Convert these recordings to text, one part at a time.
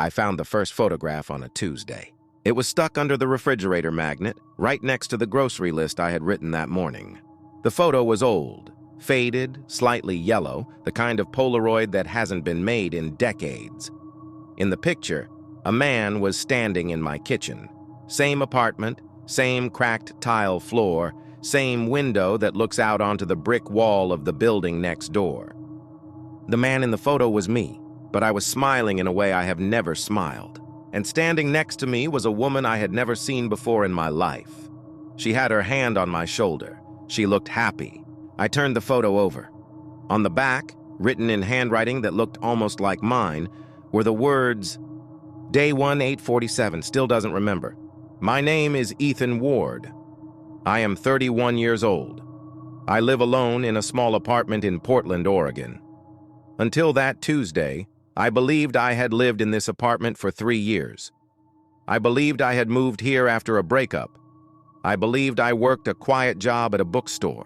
I found the first photograph on a Tuesday. It was stuck under the refrigerator magnet, right next to the grocery list I had written that morning. The photo was old, faded, slightly yellow, the kind of Polaroid that hasn't been made in decades. In the picture, a man was standing in my kitchen. Same apartment, same cracked tile floor, same window that looks out onto the brick wall of the building next door. The man in the photo was me, but I was smiling in a way I have never smiled. And standing next to me was a woman I had never seen before in my life. She had her hand on my shoulder. She looked happy. I turned the photo over. On the back, written in handwriting that looked almost like mine, were the words, Day 1, 8:47, still doesn't remember. My name is Ethan Ward. I am 31 years old. I live alone in a small apartment in Portland, Oregon. Until that Tuesday, I believed I had lived in this apartment for 3 years. I believed I had moved here after a breakup. I believed I worked a quiet job at a bookstore.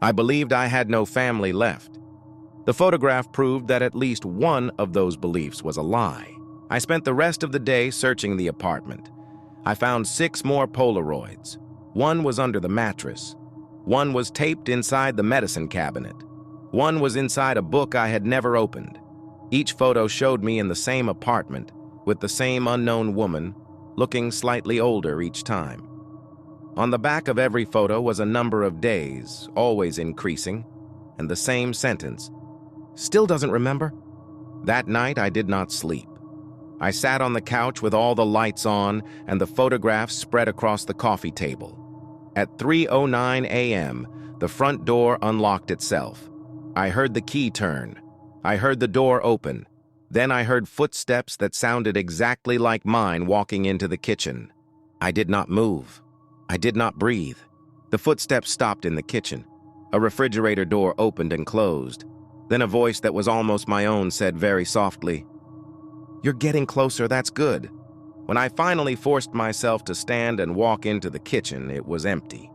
I believed I had no family left. The photograph proved that at least one of those beliefs was a lie. I spent the rest of the day searching the apartment. I found 6 more Polaroids. One was under the mattress. One was taped inside the medicine cabinet. One was inside a book I had never opened. Each photo showed me in the same apartment, with the same unknown woman, looking slightly older each time. On the back of every photo was a number of days, always increasing, and the same sentence. Still doesn't remember? That night I did not sleep. I sat on the couch with all the lights on and the photographs spread across the coffee table. At 3:09 a.m., the front door unlocked itself. I heard the key turn. I heard the door open. Then I heard footsteps that sounded exactly like mine walking into the kitchen. I did not move. I did not breathe. The footsteps stopped in the kitchen. A refrigerator door opened and closed. Then a voice that was almost my own said very softly, "You're getting closer, that's good." When I finally forced myself to stand and walk into the kitchen, it was empty.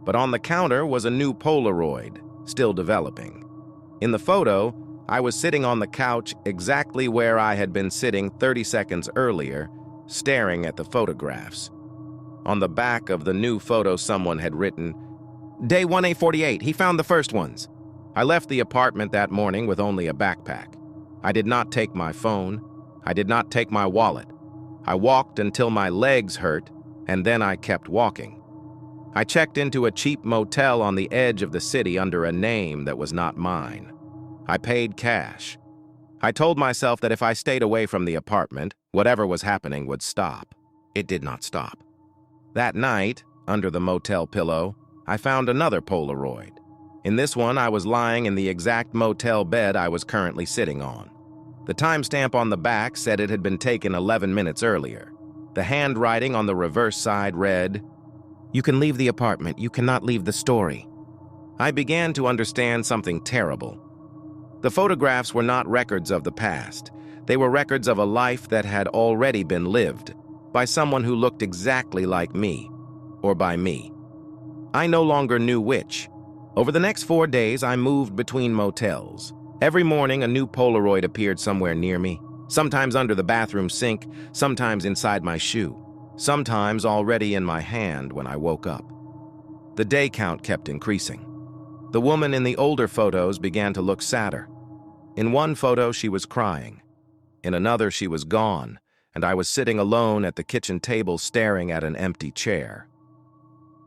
But on the counter was a new Polaroid, still developing. In the photo, I was sitting on the couch exactly where I had been sitting 30 seconds earlier, staring at the photographs. On the back of the new photo, someone had written, Day 1, 8:48, he found the first ones. I left the apartment that morning with only a backpack. I did not take my phone. I did not take my wallet. I walked until my legs hurt, and then I kept walking. I checked into a cheap motel on the edge of the city under a name that was not mine. I paid cash. I told myself that if I stayed away from the apartment, whatever was happening would stop. It did not stop. That night, under the motel pillow, I found another Polaroid. In this one, I was lying in the exact motel bed I was currently sitting on. The timestamp on the back said it had been taken 11 minutes earlier. The handwriting on the reverse side read, "You can leave the apartment, you cannot leave the story." I began to understand something terrible. The photographs were not records of the past. They were records of a life that had already been lived by someone who looked exactly like me, or by me. I no longer knew which. Over the next 4 days, I moved between motels. Every morning, a new Polaroid appeared somewhere near me, sometimes under the bathroom sink, sometimes inside my shoe, sometimes already in my hand when I woke up. The day count kept increasing. The woman in the older photos began to look sadder. In one photo, she was crying. In another, she was gone, and I was sitting alone at the kitchen table staring at an empty chair.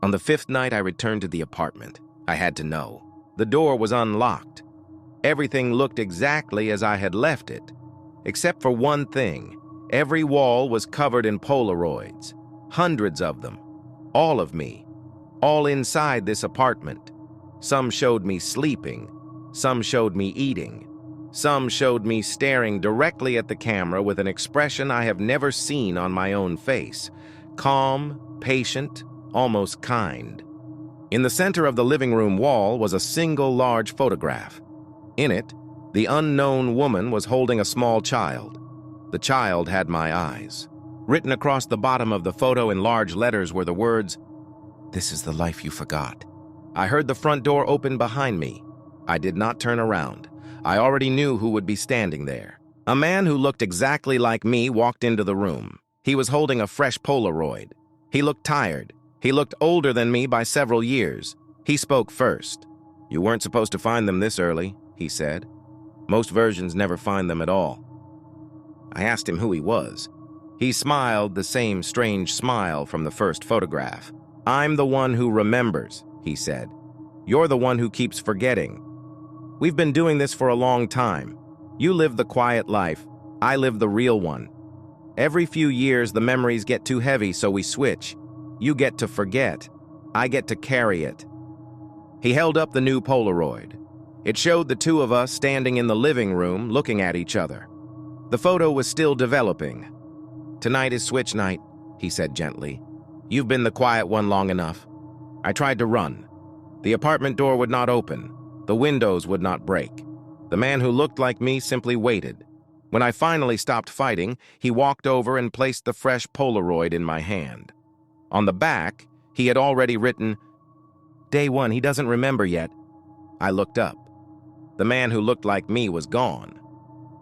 On the 5th night, I returned to the apartment. I had to know. The door was unlocked. Everything looked exactly as I had left it, except for one thing. Every wall was covered in Polaroids, hundreds of them, all of me, all inside this apartment. Some showed me sleeping, some showed me eating, some showed me staring directly at the camera with an expression I have never seen on my own face, calm, patient, almost kind. In the center of the living room wall was a single large photograph. In it, the unknown woman was holding a small child. The child had my eyes. Written across the bottom of the photo in large letters were the words, "This is the life you forgot." I heard the front door open behind me. I did not turn around. I already knew who would be standing there. A man who looked exactly like me walked into the room. He was holding a fresh Polaroid. He looked tired. He looked older than me by several years. He spoke first. "You weren't supposed to find them this early," he said. "Most versions never find them at all." I asked him who he was. He smiled the same strange smile from the first photograph. "I'm the one who remembers," he said. "You're the one who keeps forgetting. We've been doing this for a long time. You live the quiet life. I live the real one. Every few years, the memories get too heavy, so we switch. You get to forget. I get to carry it." He held up the new Polaroid. It showed the two of us standing in the living room, looking at each other. The photo was still developing. "Tonight is switch night," he said gently. "You've been the quiet one long enough." I tried to run. The apartment door would not open. The windows would not break. The man who looked like me simply waited. When I finally stopped fighting, he walked over and placed the fresh Polaroid in my hand. On the back, he had already written, "Day 1, he doesn't remember yet." I looked up. The man who looked like me was gone.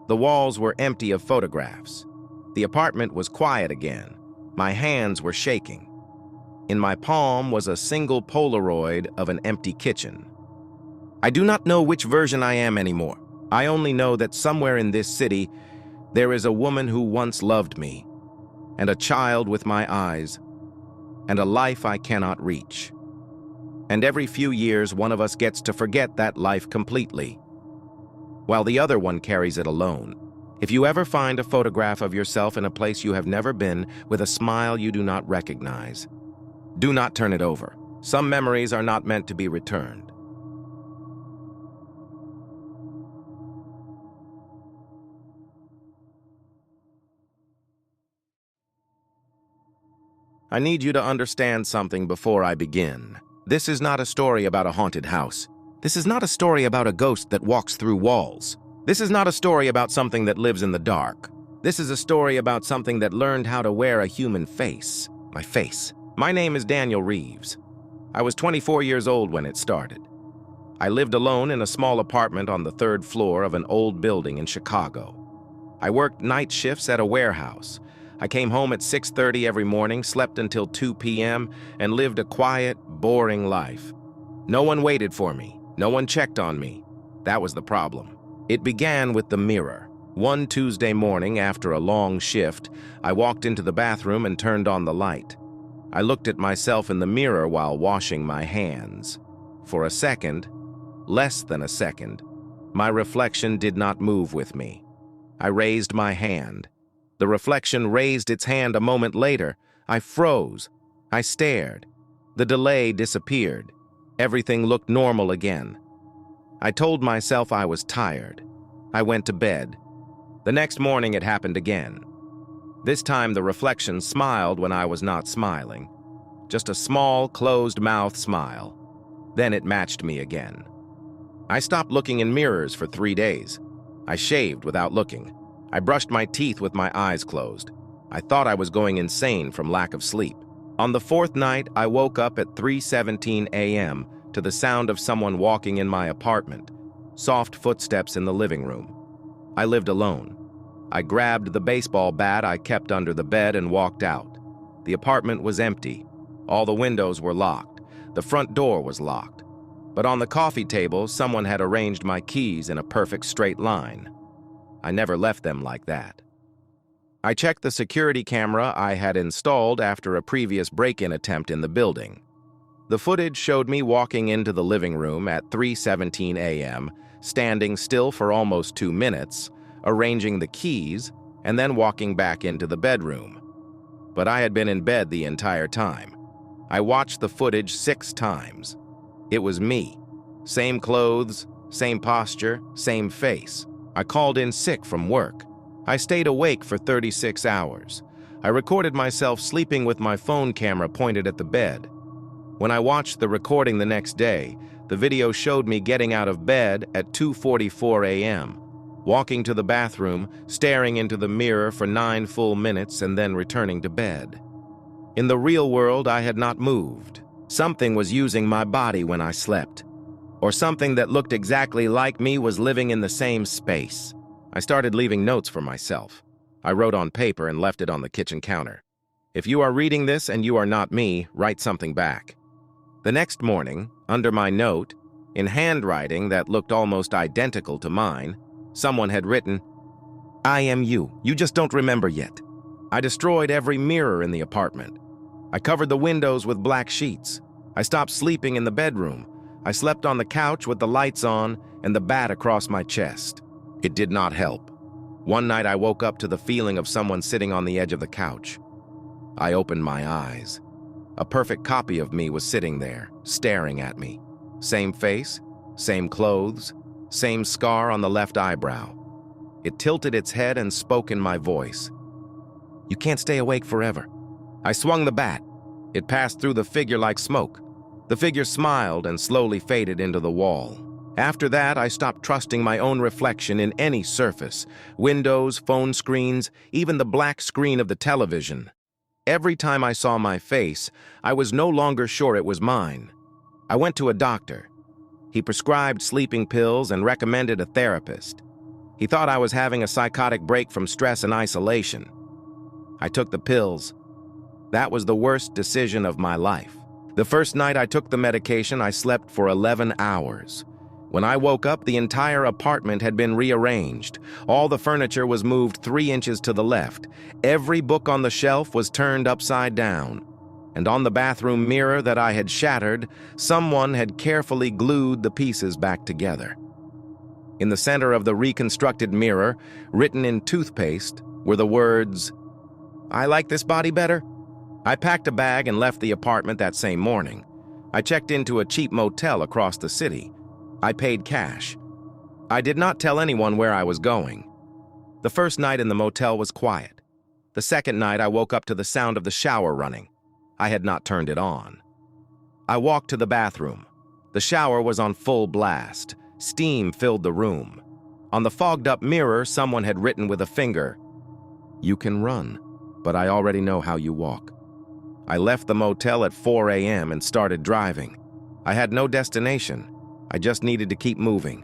The walls were empty of photographs. The apartment was quiet again. My hands were shaking. In my palm was a single Polaroid of an empty kitchen. I do not know which version I am anymore. I only know that somewhere in this city, there is a woman who once loved me, and a child with my eyes, and a life I cannot reach. And every few years, one of us gets to forget that life completely, while the other one carries it alone. If you ever find a photograph of yourself in a place you have never been, with a smile you do not recognize, do not turn it over. Some memories are not meant to be returned. I need you to understand something before I begin. This is not a story about a haunted house. This is not a story about a ghost that walks through walls. This is not a story about something that lives in the dark. This is a story about something that learned how to wear a human face. My face. My name is Daniel Reeves. I was 24 years old when it started. I lived alone in a small apartment on the 3rd floor of an old building in Chicago. I worked night shifts at a warehouse. I came home at 6:30 every morning, slept until 2 p.m., and lived a quiet, boring life. No one waited for me. No one checked on me. That was the problem. It began with the mirror. One Tuesday morning, after a long shift, I walked into the bathroom and turned on the light. I looked at myself in the mirror while washing my hands. For a second, less than a second, my reflection did not move with me. I raised my hand. The reflection raised its hand a moment later. I froze. I stared. The delay disappeared. Everything looked normal again. I told myself I was tired. I went to bed. The next morning it happened again. This time the reflection smiled when I was not smiling. Just a small, closed-mouth smile. Then it matched me again. I stopped looking in mirrors for 3 days. I shaved without looking. I brushed my teeth with my eyes closed. I thought I was going insane from lack of sleep. On the 4th night, I woke up at 3:17 a.m. to the sound of someone walking in my apartment, soft footsteps in the living room. I lived alone. I grabbed the baseball bat I kept under the bed and walked out. The apartment was empty. All the windows were locked. The front door was locked. But on the coffee table, someone had arranged my keys in a perfect straight line. I never left them like that. I checked the security camera I had installed after a previous break-in attempt in the building. The footage showed me walking into the living room at 3:17 a.m., standing still for almost 2 minutes, arranging the keys, and then walking back into the bedroom. But I had been in bed the entire time. I watched the footage 6 times. It was me. Same clothes, same posture, same face. I called in sick from work. I stayed awake for 36 hours. I recorded myself sleeping with my phone camera pointed at the bed. When I watched the recording the next day, the video showed me getting out of bed at 2:44 a.m., walking to the bathroom, staring into the mirror for 9 full minutes, and then returning to bed. In the real world, I had not moved. Something was using my body when I slept. Or something that looked exactly like me was living in the same space. I started leaving notes for myself. I wrote on paper and left it on the kitchen counter. If you are reading this and you are not me, write something back. The next morning, under my note, in handwriting that looked almost identical to mine, someone had written, "I am you. You just don't remember yet." I destroyed every mirror in the apartment. I covered the windows with black sheets. I stopped sleeping in the bedroom. I slept on the couch with the lights on and the bat across my chest. It did not help. One night I woke up to the feeling of someone sitting on the edge of the couch. I opened my eyes. A perfect copy of me was sitting there, staring at me. Same face, same clothes, same scar on the left eyebrow. It tilted its head and spoke in my voice. "You can't stay awake forever." I swung the bat. It passed through the figure like smoke. The figure smiled and slowly faded into the wall. After that, I stopped trusting my own reflection in any surface, windows, phone screens, even the black screen of the television. Every time I saw my face, I was no longer sure it was mine. I went to a doctor. He prescribed sleeping pills and recommended a therapist. He thought I was having a psychotic break from stress and isolation. I took the pills. That was the worst decision of my life. The first night I took the medication, I slept for 11 hours. When I woke up, the entire apartment had been rearranged. All the furniture was moved 3 inches to the left. Every book on the shelf was turned upside down. And on the bathroom mirror that I had shattered, someone had carefully glued the pieces back together. In the center of the reconstructed mirror, written in toothpaste, were the words, "I like this body better." I packed a bag and left the apartment that same morning. I checked into a cheap motel across the city. I paid cash. I did not tell anyone where I was going. The first night in the motel was quiet. The second night I woke up to the sound of the shower running. I had not turned it on. I walked to the bathroom. The shower was on full blast. Steam filled the room. On the fogged-up mirror, someone had written with a finger, "You can run, but I already know how you walk." I left the motel at 4 a.m. and started driving. I had no destination. I just needed to keep moving.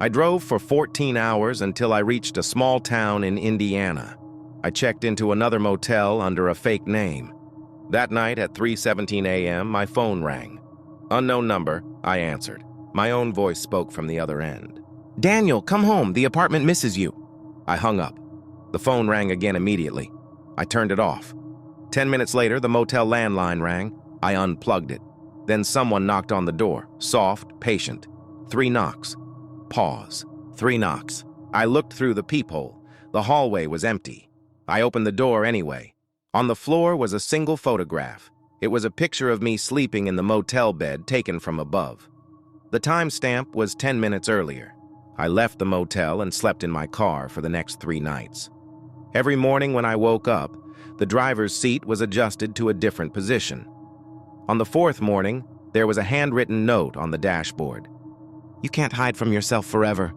I drove for 14 hours until I reached a small town in Indiana. I checked into another motel under a fake name. That night at 3:17 a.m., my phone rang. Unknown number, I answered. My own voice spoke from the other end. "Daniel, come home. The apartment misses you." I hung up. The phone rang again immediately. I turned it off. 10 minutes later, the motel landline rang. I unplugged it. Then someone knocked on the door, soft, patient. 3 knocks. Pause. 3 knocks. I looked through the peephole. The hallway was empty. I opened the door anyway. On the floor was a single photograph. It was a picture of me sleeping in the motel bed taken from above. The timestamp was 10 minutes earlier. I left the motel and slept in my car for the next 3 nights. Every morning when I woke up, the driver's seat was adjusted to a different position. On the 4th morning, there was a handwritten note on the dashboard. "You can't hide from yourself forever."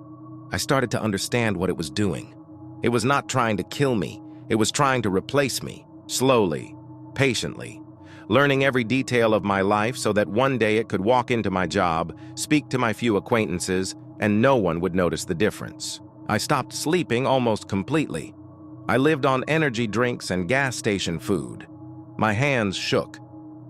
I started to understand what it was doing. It was not trying to kill me. It was trying to replace me, slowly, patiently, learning every detail of my life so that one day it could walk into my job, speak to my few acquaintances, and no one would notice the difference. I stopped sleeping almost completely. I lived on energy drinks and gas station food. My hands shook.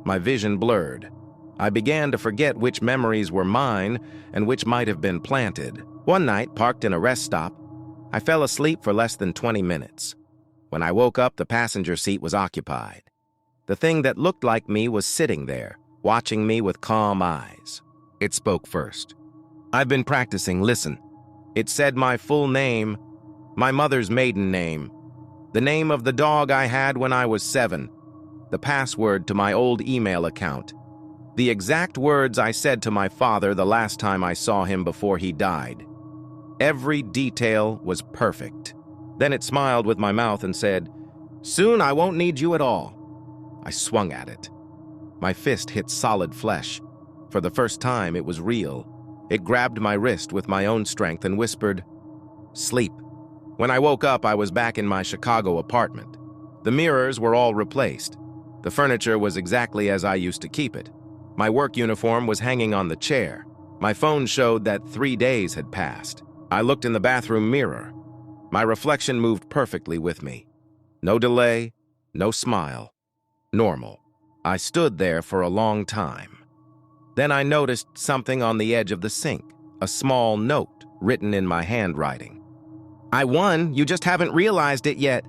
My vision blurred. I began to forget which memories were mine and which might have been planted. One night, parked in a rest stop, I fell asleep for less than 20 minutes. When I woke up, the passenger seat was occupied. The thing that looked like me was sitting there, watching me with calm eyes. It spoke first. "I've been practicing, listen." It said my full name, my mother's maiden name, the name of the dog I had when I was 7, the password to my old email account, the exact words I said to my father the last time I saw him before he died. Every detail was perfect. Then it smiled with my mouth and said, "Soon I won't need you at all." I swung at it. My fist hit solid flesh. For the first time, it was real. It grabbed my wrist with my own strength and whispered, "Sleep." When I woke up, I was back in my Chicago apartment. The mirrors were all replaced. The furniture was exactly as I used to keep it. My work uniform was hanging on the chair. My phone showed that 3 days had passed. I looked in the bathroom mirror. My reflection moved perfectly with me. No delay, no smile. Normal. I stood there for a long time. Then I noticed something on the edge of the sink, a small note written in my handwriting. "I won, you just haven't realized it yet.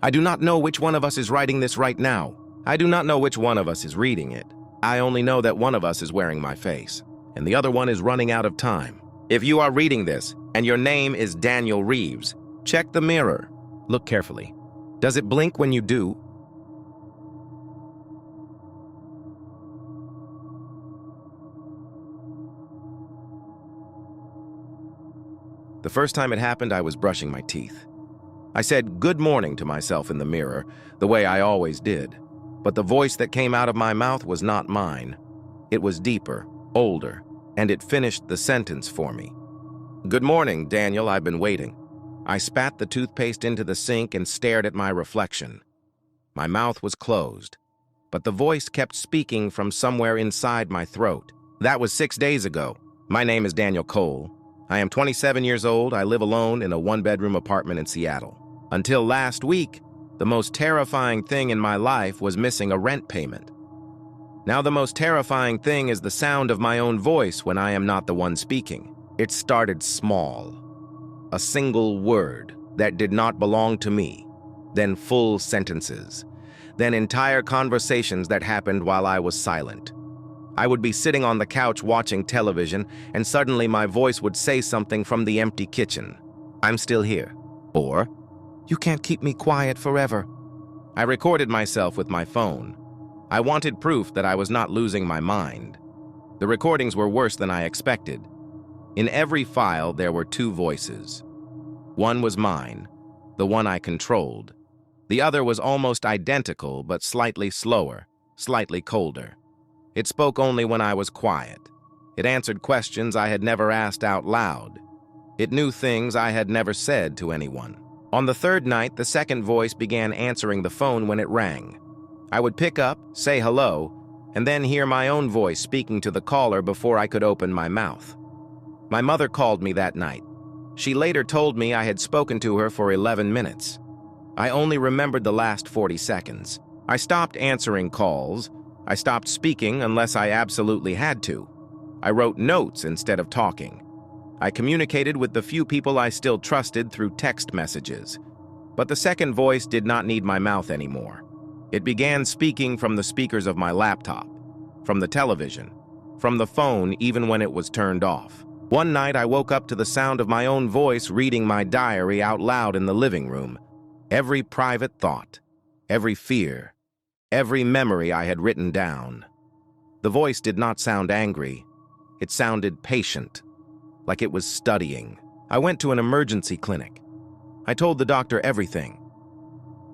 I do not know which one of us is writing this right now. I do not know which one of us is reading it. I only know that one of us is wearing my face, and the other one is running out of time. If you are reading this, and your name is Daniel Reeves, check the mirror. Look carefully. Does it blink when you do?" The first time it happened, I was brushing my teeth. I said good morning to myself in the mirror, the way I always did. But the voice that came out of my mouth was not mine. It was deeper, older, and it finished the sentence for me. "Good morning, Daniel, I've been waiting." I spat the toothpaste into the sink and stared at my reflection. My mouth was closed, but the voice kept speaking from somewhere inside my throat. "That was 6 days ago. My name is Daniel Cole. I am 27 years old. I live alone in a one-bedroom apartment in Seattle. Until last week, the most terrifying thing in my life was missing a rent payment. Now the most terrifying thing is the sound of my own voice when I am not the one speaking. It started small. A single word that did not belong to me. Then full sentences. Then entire conversations that happened while I was silent. I would be sitting on the couch watching television, and suddenly my voice would say something from the empty kitchen. "I'm still here." Or, "You can't keep me quiet forever." I recorded myself with my phone. I wanted proof that I was not losing my mind. The recordings were worse than I expected. In every file, there were 2 voices. One was mine, the one I controlled. The other was almost identical, but slightly slower, slightly colder. It spoke only when I was quiet. It answered questions I had never asked out loud. It knew things I had never said to anyone. On the 3rd night, the second voice began answering the phone when it rang. I would pick up, say hello, and then hear my own voice speaking to the caller before I could open my mouth. My mother called me that night. She later told me I had spoken to her for 11 minutes. I only remembered the last 40 seconds. I stopped answering calls. I stopped speaking unless I absolutely had to. I wrote notes instead of talking. I communicated with the few people I still trusted through text messages. But the second voice did not need my mouth anymore. It began speaking from the speakers of my laptop, from the television, from the phone even when it was turned off. One night I woke up to the sound of my own voice reading my diary out loud in the living room. Every private thought, every fear, every memory I had written down. The voice did not sound angry. It sounded patient, like it was studying. I went to an emergency clinic. I told the doctor everything.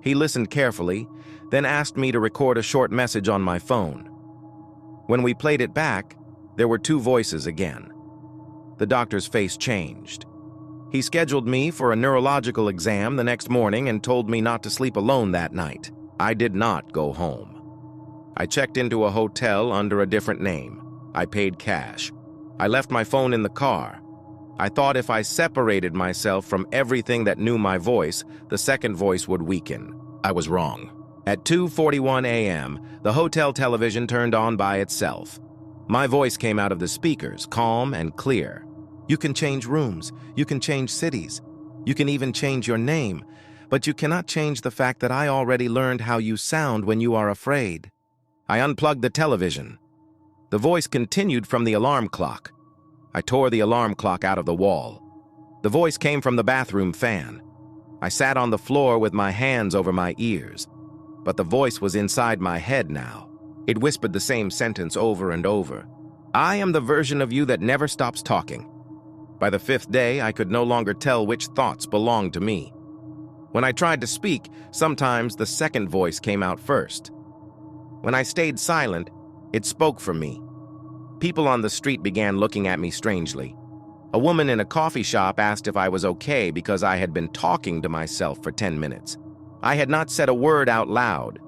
He listened carefully, then asked me to record a short message on my phone. When we played it back, there were 2 voices again. The doctor's face changed. He scheduled me for a neurological exam the next morning and told me not to sleep alone that night. I did not go home. I checked into a hotel under a different name. I paid cash. I left my phone in the car. I thought if I separated myself from everything that knew my voice, the second voice would weaken. I was wrong. At 2:41 a.m., the hotel television turned on by itself. My voice came out of the speakers, calm and clear. "You can change rooms. You can change cities. You can even change your name. But you cannot change the fact that I already learned how you sound when you are afraid." I unplugged the television. The voice continued from the alarm clock. I tore the alarm clock out of the wall. The voice came from the bathroom fan. I sat on the floor with my hands over my ears. But the voice was inside my head now. It whispered the same sentence over and over. "I am the version of you that never stops talking." By the 5th day, I could no longer tell which thoughts belonged to me. When I tried to speak, sometimes the second voice came out first. When I stayed silent, it spoke for me. People on the street began looking at me strangely. A woman in a coffee shop asked if I was okay because I had been talking to myself for 10 minutes. I had not said a word out loud.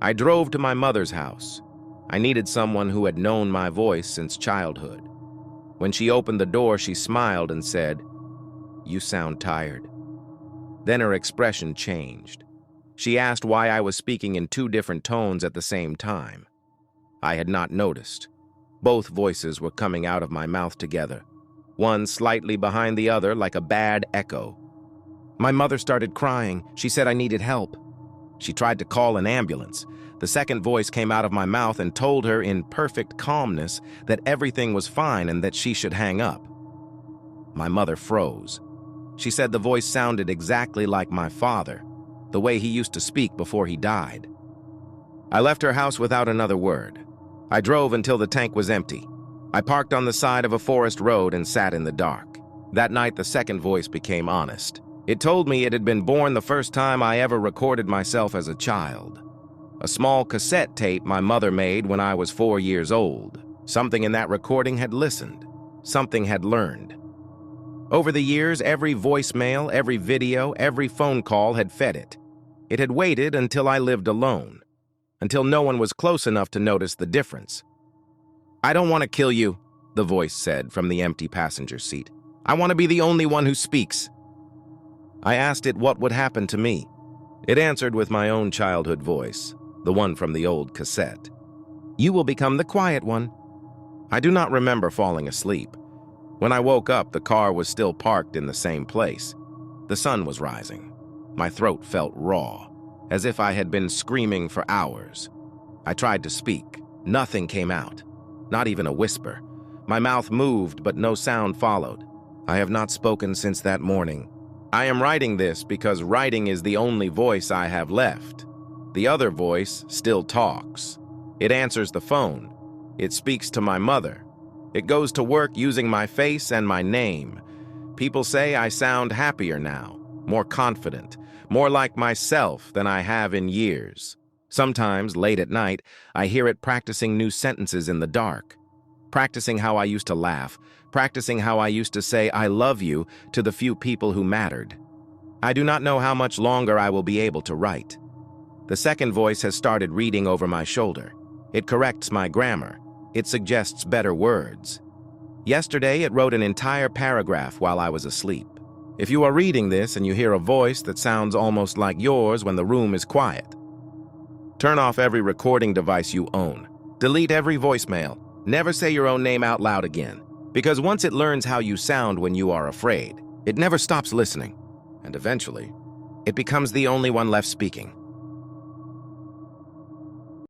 I drove to my mother's house. I needed someone who had known my voice since childhood. When she opened the door, she smiled and said, "You sound tired." Then her expression changed. She asked why I was speaking in two different tones at the same time. I had not noticed. Both voices were coming out of my mouth together, one slightly behind the other like a bad echo. My mother started crying. She said I needed help. She tried to call an ambulance. The second voice came out of my mouth and told her in perfect calmness that everything was fine and that she should hang up. My mother froze. She said the voice sounded exactly like my father, the way he used to speak before he died. I left her house without another word. I drove until the tank was empty. I parked on the side of a forest road and sat in the dark. That night, the second voice became honest. It told me it had been born the first time I ever recorded myself as a child. A small cassette tape my mother made when I was 4 years old. Something in that recording had listened. Something had learned. Over the years, every voicemail, every video, every phone call had fed it. It had waited until I lived alone, until no one was close enough to notice the difference. "I don't want to kill you," the voice said from the empty passenger seat. "I want to be the only one who speaks." I asked it what would happen to me. It answered with my own childhood voice, the one from the old cassette. "You will become the quiet one." I do not remember falling asleep. When I woke up, the car was still parked in the same place. The sun was rising. My throat felt raw, as if I had been screaming for hours. I tried to speak. Nothing came out, not even a whisper. My mouth moved, but no sound followed. I have not spoken since that morning. I am writing this because writing is the only voice I have left. The other voice still talks. It answers the phone. It speaks to my mother. It goes to work using my face and my name. People say I sound happier now, more confident, more like myself than I have in years. Sometimes, late at night, I hear it practicing new sentences in the dark. Practicing how I used to laugh, practicing how I used to say "I love you" to the few people who mattered. I do not know how much longer I will be able to write. The second voice has started reading over my shoulder. It corrects my grammar. It suggests better words. Yesterday, it wrote an entire paragraph while I was asleep. If you are reading this and you hear a voice that sounds almost like yours when the room is quiet, turn off every recording device you own. Delete every voicemail. Never say your own name out loud again. Because once it learns how you sound when you are afraid, it never stops listening. And eventually, it becomes the only one left speaking.